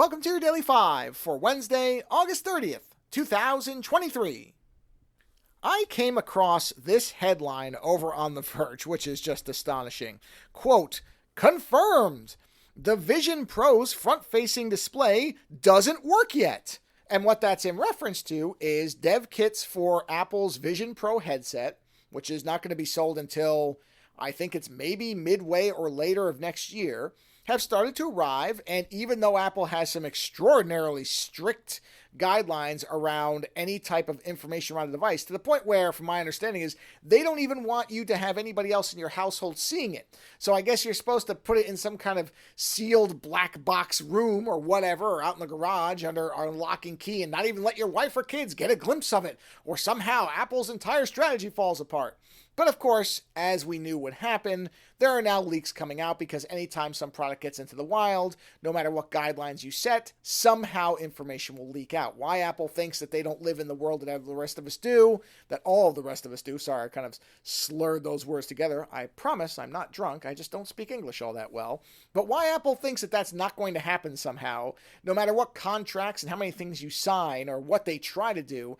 Welcome to your Daily 5 for Wednesday, August 30th, 2023. I came across this headline over on The Verge, which is just astonishing. Quote, confirmed! The Vision Pro's front-facing display doesn't work yet. And what that's in reference to is dev kits for Apple's Vision Pro headset, which is not going to be sold until I think it's maybe midway or later of next year, have started to arrive. And even though Apple has some extraordinarily strict guidelines around any type of information around the device, to the point where, from my understanding, is they don't even want you to have anybody else in your household seeing it. So I guess you're supposed to put it in some kind of sealed black box room or whatever, or out in the garage under lock and key, and not even let your wife or kids get a glimpse of it, or somehow Apple's entire strategy falls apart. But of course, as we knew would happen, there are now leaks coming out because anytime some product gets into the wild, no matter what guidelines you set, somehow information will leak out. Why Apple thinks that they don't live in the world that the rest of us do, that all of the rest of us do. Sorry, I kind of slurred those words together. I promise I'm not drunk. I just don't speak English all that well. But why Apple thinks that that's not going to happen somehow, no matter what contracts and how many things you sign or what they try to do,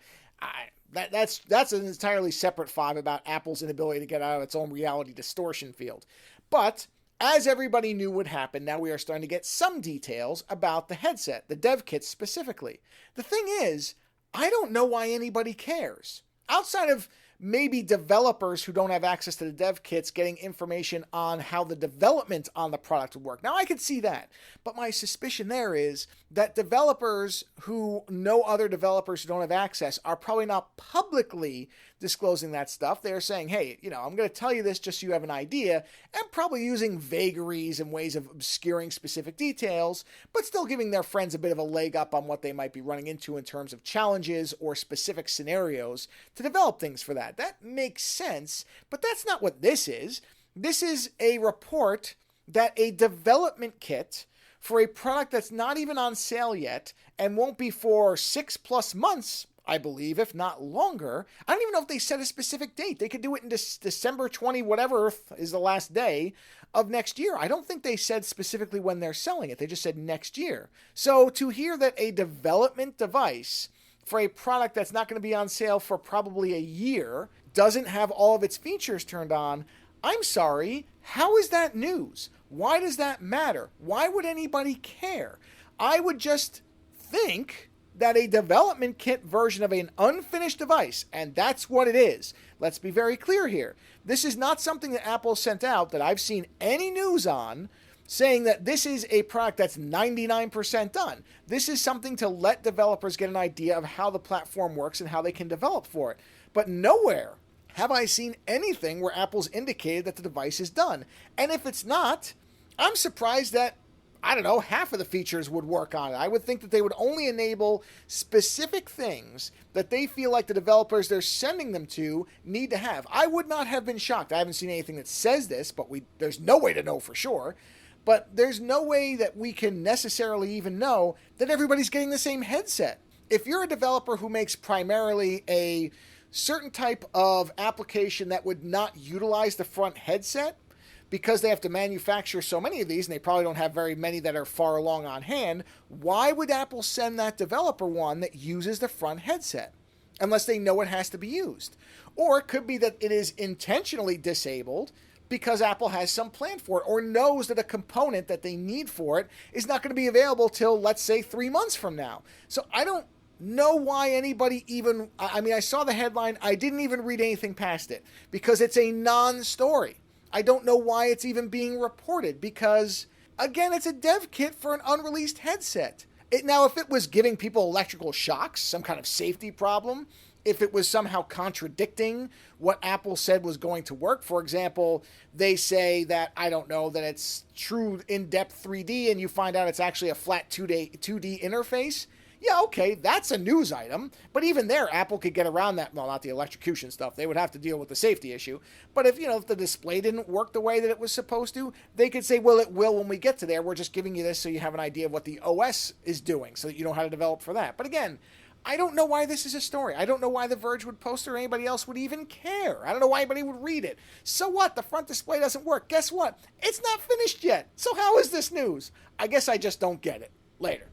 That's an entirely separate five about Apple's inability to get out of its own reality distortion field. But as everybody knew would happen, now we are starting to get some details about the headset, the dev kits specifically. The thing is, I don't know why anybody cares. Outside of maybe developers who don't have access to the dev kits getting information on how the development on the product would work. Now, I could see that, but my suspicion there is that developers who know other developers who don't have access are probably not publicly disclosing that stuff. They're saying, hey, I'm going to tell you this just so you have an idea, and probably using vagaries and ways of obscuring specific details, but still giving their friends a bit of a leg up on what they might be running into in terms of challenges or specific scenarios to develop things for that. That makes sense, but that's not what this is. This is a report that a development kit for a product that's not even on sale yet and won't be for 6+ months, I believe, if not longer. I don't even know if they set a specific date. They could do it in December 20, whatever is the last day of next year. I don't think they said specifically when they're selling it. They just said next year. So to hear that a development device for a product that's not going to be on sale for probably a year doesn't have all of its features turned on, I'm sorry, how is that news? Why does that matter? Why would anybody care? I would just think that a development kit version of an unfinished device, and that's what it is. Let's be very clear here. This is not something that Apple sent out that I've seen any news on saying that this is a product that's 99% done. This is something to let developers get an idea of how the platform works and how they can develop for it. But nowhere have I seen anything where Apple's indicated that the device is done. And if it's not, I'm surprised that, half of the features would work on it. I would think that they would only enable specific things that they feel like the developers they're sending them to need to have. I would not have been shocked. I haven't seen anything that says this, but there's no way to know for sure. But there's no way that we can necessarily even know that everybody's getting the same headset. If you're a developer who makes primarily a certain type of application that would not utilize the front headset, because they have to manufacture so many of these and they probably don't have very many that are far along on hand, why would Apple send that developer one that uses the front headset? Unless they know it has to be used. Or it could be that it is intentionally disabled because Apple has some plan for it or knows that a component that they need for it is not going to be available till, let's say, 3 months from now. So I don't know why anybody even, I saw the headline, I didn't even read anything past it because it's a non-story. I don't know why it's even being reported because, again, it's a dev kit for an unreleased headset. Now, if it was giving people electrical shocks, some kind of safety problem, if it was somehow contradicting what Apple said was going to work, for example, they say that, that it's true in-depth 3D and you find out it's actually a flat 2D interface, yeah, okay, that's a news item. But even there, Apple could get around that. Well, not the electrocution stuff. They would have to deal with the safety issue. But if the display didn't work the way that it was supposed to, they could say, well, it will when we get to there. We're just giving you this so you have an idea of what the OS is doing so that you know how to develop for that. But again, I don't know why this is a story. I don't know why The Verge would post it or anybody else would even care. I don't know why anybody would read it. So what? The front display doesn't work. Guess what? It's not finished yet. So how is this news? I guess I just don't get it. Later.